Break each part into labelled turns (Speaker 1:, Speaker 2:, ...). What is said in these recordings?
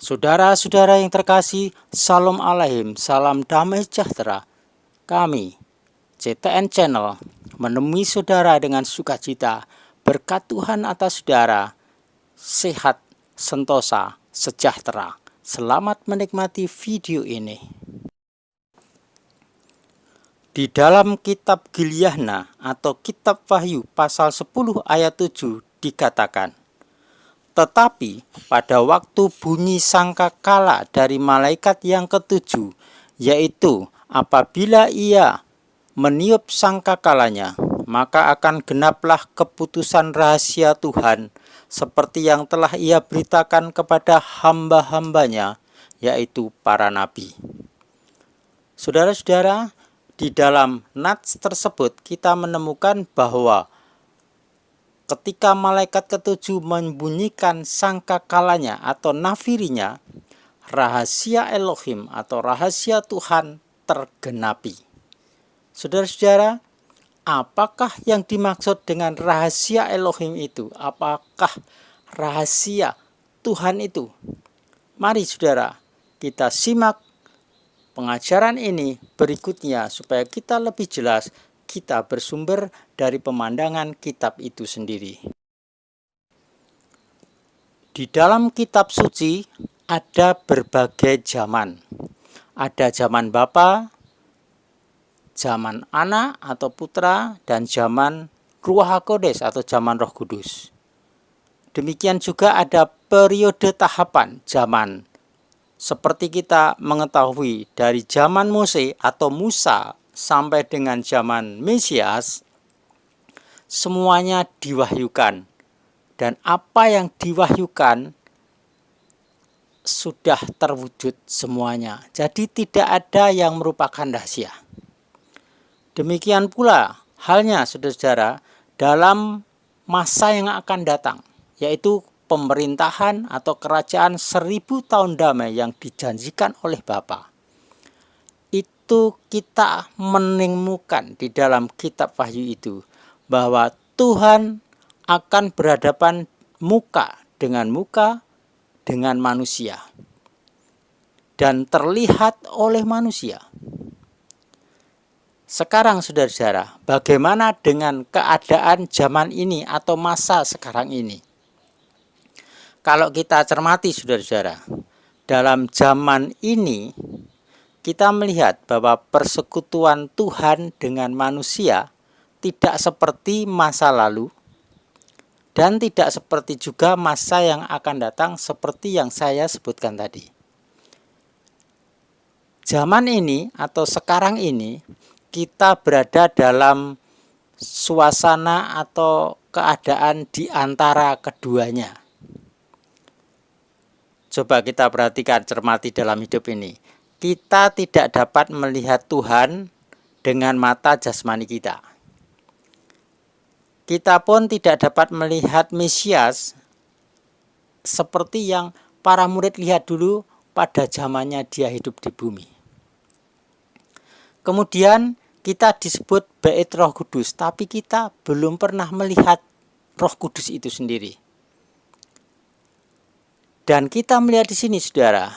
Speaker 1: Saudara-saudara yang terkasih, Salam Alaihim, salam damai sejahtera. Kami, CTN Channel, menemui saudara dengan sukacita. Berkat Tuhan atas saudara, sehat, sentosa, sejahtera. Selamat menikmati video ini. Di dalam kitab Gilyahna atau kitab Wahyu pasal 10 ayat 7 dikatakan, tetapi pada waktu bunyi sangkakala dari malaikat yang ketujuh, yaitu apabila ia meniup sangkakalanya, maka akan genaplah keputusan rahasia Tuhan, seperti yang telah ia beritakan kepada hamba-hambanya, yaitu para nabi. Saudara-saudara, di dalam nats tersebut kita menemukan bahwa ketika malaikat ketujuh membunyikan sangkakalanya atau nafirinya, rahasia Elohim atau rahasia Tuhan tergenapi. Saudara-saudara, apakah yang dimaksud dengan rahasia Elohim itu? Apakah rahasia Tuhan itu? Mari saudara, kita simak pengajaran ini berikutnya supaya kita lebih jelas. Kita bersumber dari pemandangan kitab itu sendiri. Di dalam kitab suci ada berbagai zaman. Ada zaman Bapa, zaman anak atau putra, dan zaman Ruach HaKodes atau zaman Roh Kudus. Demikian juga ada periode tahapan zaman. Seperti kita mengetahui dari zaman Mose atau Musa sampai dengan zaman Mesias, semuanya diwahyukan. Dan apa yang diwahyukan sudah terwujud semuanya. Jadi tidak ada yang merupakan rahasia. Demikian pula halnya saudara-saudara dalam masa yang akan datang, yaitu pemerintahan atau kerajaan 1000 tahun damai yang dijanjikan oleh Bapa. Itu kita menemukan di dalam kitab Wahyu itu bahwa Tuhan akan berhadapan muka dengan manusia dan terlihat oleh manusia. Sekarang saudara-saudara, bagaimana dengan keadaan zaman ini atau masa sekarang ini? Kalau kita cermati saudara-saudara, dalam zaman ini kita melihat bahwa persekutuan Tuhan dengan manusia tidak seperti masa lalu dan tidak seperti juga masa yang akan datang seperti yang saya sebutkan tadi. Zaman ini atau sekarang ini kita berada dalam suasana atau keadaan di antara keduanya. Coba kita perhatikan, cermati dalam hidup ini. Kita tidak dapat melihat Tuhan dengan mata jasmani kita. Kita pun tidak dapat melihat Mesias seperti yang para murid lihat dulu pada zamannya dia hidup di bumi. Kemudian kita disebut bait Roh Kudus, tapi kita belum pernah melihat Roh Kudus itu sendiri. Dan kita melihat di sini saudara,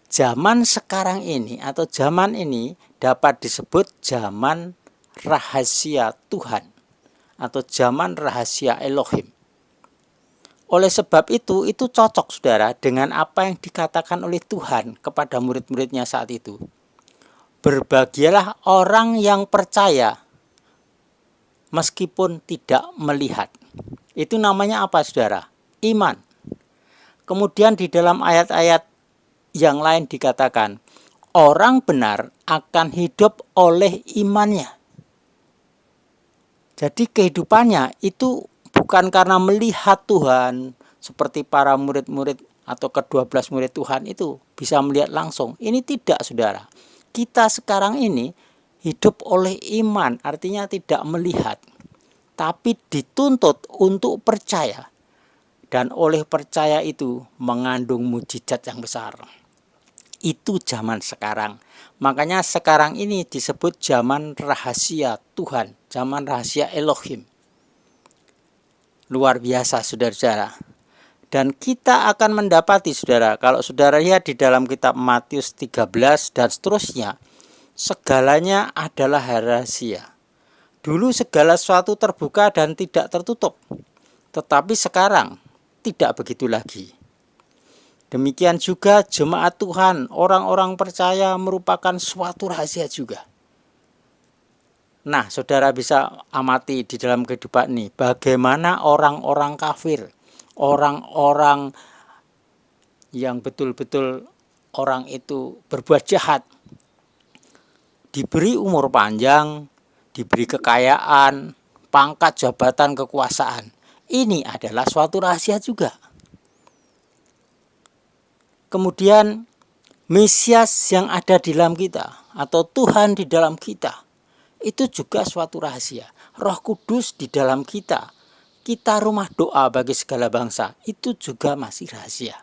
Speaker 1: zaman sekarang ini atau zaman ini dapat disebut zaman rahasia Tuhan atau zaman rahasia Elohim. Oleh sebab itu cocok saudara dengan apa yang dikatakan oleh Tuhan kepada murid-muridnya saat itu. Berbahagialah orang yang percaya meskipun tidak melihat. Itu namanya apa saudara? Iman. Kemudian di dalam ayat-ayat yang lain dikatakan, orang benar akan hidup oleh imannya. Jadi kehidupannya itu bukan karena melihat Tuhan, seperti para murid-murid atau ke-12 murid Tuhan itu bisa melihat langsung. Ini tidak saudara. Kita sekarang ini hidup oleh iman, artinya tidak melihat. Tapi dituntut untuk percaya. Dan oleh percaya itu mengandung mujizat yang besar. Itu zaman sekarang. Makanya sekarang ini disebut zaman rahasia Tuhan, zaman rahasia Elohim. Luar biasa saudara-saudara. Dan kita akan mendapati saudara, kalau saudara lihat di dalam kitab Matius 13 dan seterusnya, segalanya adalah rahasia. Dulu segala sesuatu terbuka dan tidak tertutup, tetapi sekarang tidak begitu lagi. Demikian juga jemaat Tuhan, orang-orang percaya merupakan suatu rahasia juga. Nah, saudara bisa amati di dalam kehidupan ini, bagaimana orang-orang kafir, orang-orang yang betul-betul orang itu berbuat jahat, diberi umur panjang, diberi kekayaan, pangkat, jabatan, kekuasaan. Ini adalah suatu rahasia juga. Kemudian Mesias yang ada di dalam kita, atau Tuhan di dalam kita, itu juga suatu rahasia. Roh Kudus di dalam kita, kita rumah doa bagi segala bangsa, itu juga masih rahasia.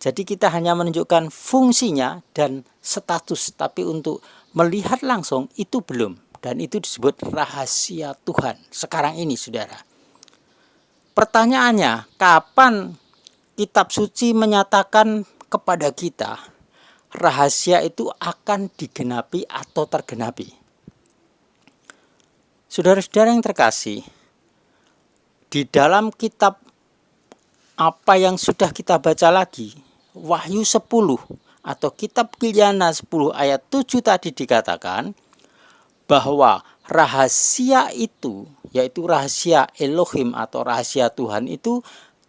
Speaker 1: Jadi kita hanya menunjukkan fungsinya dan status, tapi untuk melihat langsung itu belum. Dan itu disebut rahasia Tuhan sekarang ini, saudara. Pertanyaannya, kapan kitab suci menyatakan kepada kita rahasia itu akan digenapi atau tergenapi? Saudara-saudara yang terkasih, di dalam kitab apa yang sudah kita baca lagi, Wahyu 10 atau kitab Bilyana 10 ayat 7 tadi dikatakan bahwa rahasia itu, yaitu rahasia Elohim atau rahasia Tuhan itu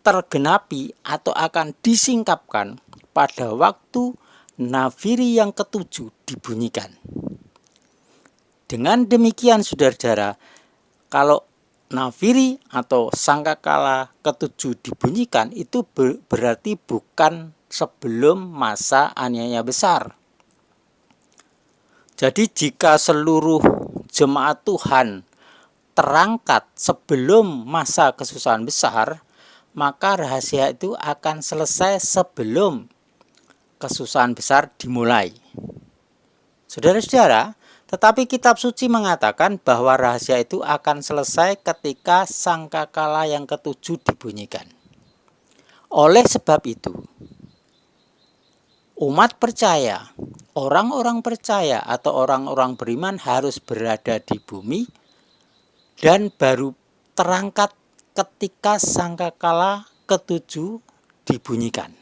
Speaker 1: tergenapi atau akan disingkapkan pada waktu nafiri yang ketujuh dibunyikan. Dengan demikian saudara-saudara, kalau nafiri atau sangkakala ketujuh dibunyikan, itu berarti bukan sebelum masa aniaya besar. Jadi jika seluruh jemaat Tuhan terangkat sebelum masa kesusahan besar, maka rahasia itu akan selesai sebelum kesusahan besar dimulai. Saudara-saudara, tetapi kitab suci mengatakan bahwa rahasia itu akan selesai ketika sangkakala yang ketujuh dibunyikan. Oleh sebab itu, umat percaya, orang-orang percaya atau orang-orang beriman harus berada di bumi dan baru terangkat ketika sangkakala ketujuh dibunyikan.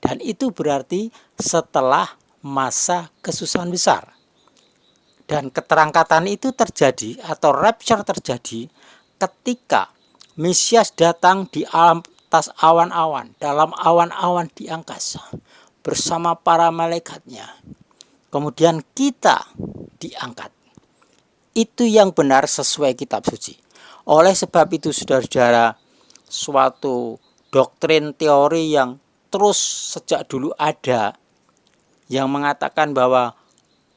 Speaker 1: Dan itu berarti setelah masa kesusahan besar. Dan keterangkatan itu terjadi atau rapture terjadi ketika Mesias datang di atas awan-awan, dalam awan-awan di angkasa bersama para malaikatnya. Kemudian kita diangkat. Itu yang benar sesuai kitab suci. Oleh sebab itu saudara-saudara, suatu doktrin teori yang terus sejak dulu ada yang mengatakan bahwa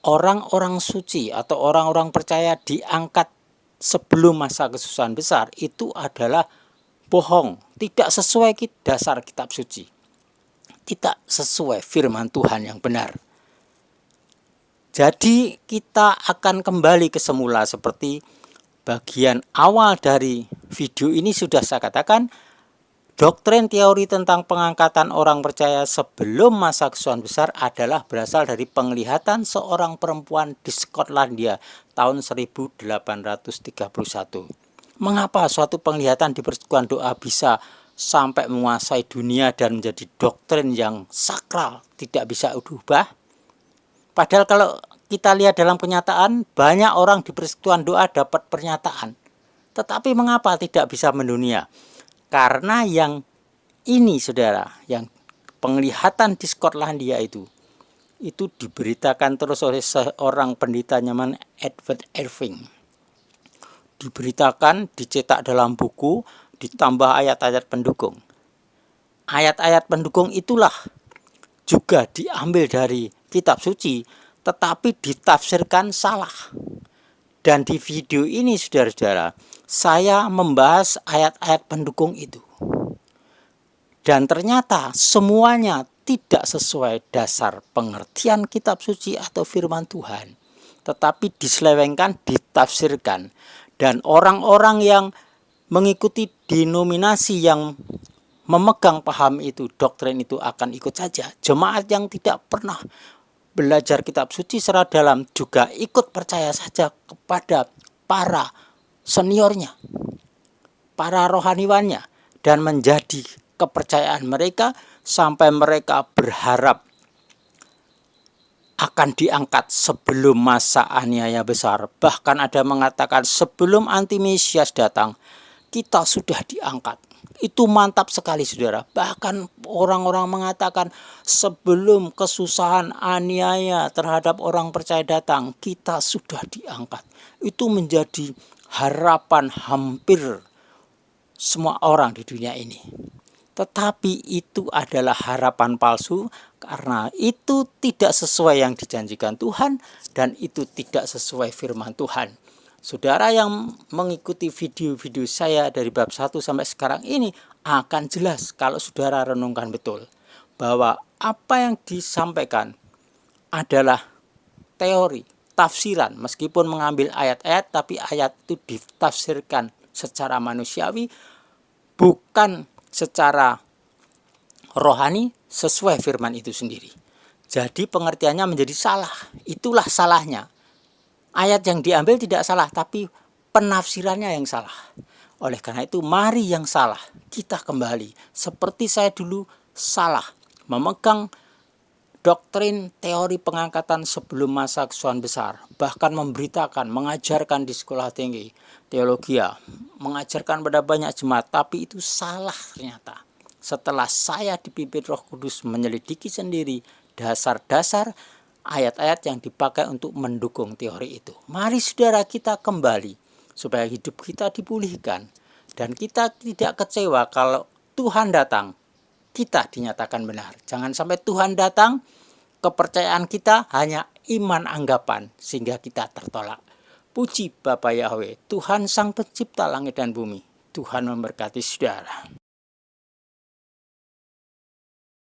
Speaker 1: orang-orang suci atau orang-orang percaya diangkat sebelum masa kesusahan besar, itu adalah bohong, tidak sesuai dasar kitab suci, tidak sesuai firman Tuhan yang benar. Jadi kita akan kembali ke semula seperti bagian awal dari video ini sudah saya katakan. Doktrin teori tentang pengangkatan orang percaya sebelum masa kesusahan besar adalah berasal dari penglihatan seorang perempuan di Skotlandia tahun 1831. Mengapa suatu penglihatan di persekutuan doa bisa sampai menguasai dunia dan menjadi doktrin yang sakral, tidak bisa diubah? Padahal kalau kita lihat dalam kenyataan, banyak orang di persekutuan doa dapat pernyataan. Tetapi mengapa tidak bisa mendunia? Karena yang ini saudara, yang penglihatan di Skotlandia itu diberitakan terus oleh seorang pendeta namanya Edward Irving. Diberitakan, dicetak dalam buku, ditambah ayat-ayat pendukung. Ayat-ayat pendukung itulah juga diambil dari kitab suci, tetapi ditafsirkan salah. Dan di video ini saudara-saudara, saya membahas ayat-ayat pendukung itu. Dan ternyata semuanya tidak sesuai dasar pengertian kitab suci atau firman Tuhan. Tetapi diselewengkan, ditafsirkan. Dan orang-orang yang mengikuti denominasi yang memegang paham itu, doktrin itu akan ikut saja. Jemaat yang tidak pernah belajar kitab suci secara dalam juga ikut percaya saja kepada para seniornya, para rohaniwannya, dan menjadi kepercayaan mereka sampai mereka berharap akan diangkat sebelum masa aniaya besar. Bahkan ada mengatakan sebelum anti-Mesias datang, kita sudah diangkat. Itu mantap sekali saudara. Bahkan orang-orang mengatakan sebelum kesusahan aniaya terhadap orang percaya datang, kita sudah diangkat. Itu menjadi harapan hampir semua orang di dunia ini. Tetapi itu adalah harapan palsu karena itu tidak sesuai yang dijanjikan Tuhan dan itu tidak sesuai firman Tuhan. Saudara yang mengikuti video-video saya dari bab 1 sampai sekarang ini akan jelas kalau saudara renungkan betul bahwa apa yang disampaikan adalah teori, tafsiran. Meskipun mengambil ayat-ayat, tapi ayat itu ditafsirkan secara manusiawi, bukan secara rohani sesuai firman itu sendiri. Jadi pengertiannya menjadi salah. Itulah salahnya. Ayat yang diambil tidak salah, tapi penafsirannya yang salah. Oleh karena itu, mari yang salah kita kembali. Seperti saya dulu salah memegang doktrin teori pengangkatan sebelum masa kesusahan besar. Bahkan memberitakan, mengajarkan di sekolah tinggi, teologia, mengajarkan pada banyak jemaat. Tapi itu salah ternyata. Setelah saya dipimpin Roh Kudus menyelidiki sendiri dasar-dasar ayat-ayat yang dipakai untuk mendukung teori itu. Mari saudara kita kembali supaya hidup kita dipulihkan dan kita tidak kecewa kalau Tuhan datang, kita dinyatakan benar. Jangan sampai Tuhan datang, kepercayaan kita hanya iman anggapan sehingga kita tertolak. Puji Bapa Yahweh, Tuhan Sang Pencipta langit dan bumi. Tuhan memberkati saudara.